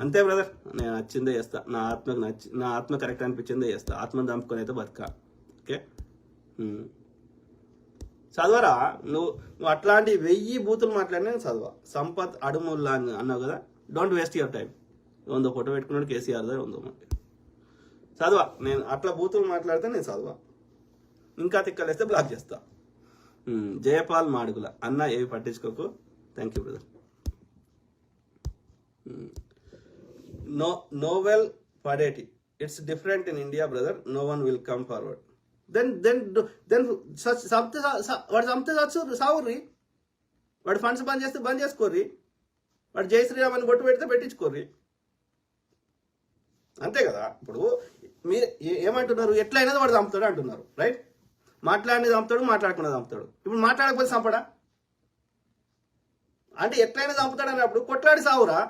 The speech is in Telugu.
అంతే బ్రదర్, నేను నచ్చిందే చేస్తా, నా ఆత్మ కరెక్ట్ అనిపించిందే చేస్తా, ఆత్మను చంపుకొని అయితే బతుక. ఓకే, చదవరా నువ్వు అట్లాంటి 1000 బూతులు మాట్లాడినా చదవ. సంపత్ అడుముల్లా అని అన్నావు కదా, don't waste your time. 100 photo పెట్టుకున్నాడు కేసీఆర్ దగ్గర 100 మంది చదవ. నేను అట్లా బూతులు మాట్లాడితే నేను చదవ, ఇంకా తిక్కలేస్తే బ్లాక్ చేస్తా. జయపాల్ మాడుగుల అన్న ఏవి పట్టించుకోకు. Thank you brother. నోవెల్ పడేటి, it's different in India brother, no one will come forward. Then వాడు చంపితే సావుర్రి, వాడు ఫండ్స్ బంద్ చేస్తే బంద్ చేసుకోర్రి, వాడు జై శ్రీరామ్ అని బొట్టు పెడితే పెట్టించుకోర్రి, అంతే కదా. ఇప్పుడు మీరు ఏమంటున్నారు, ఎట్లయినా వాడు చంపుతాడు అంటున్నారు, రైట్? మాట్లాడినది చంపుతాడు, మాట్లాడకుండా చంపుతాడు. ఇప్పుడు మాట్లాడకపోతే చంపడా అంటే ఎట్లయినా చంపుతాడు అన్నప్పుడు కొట్లాడి సావురా.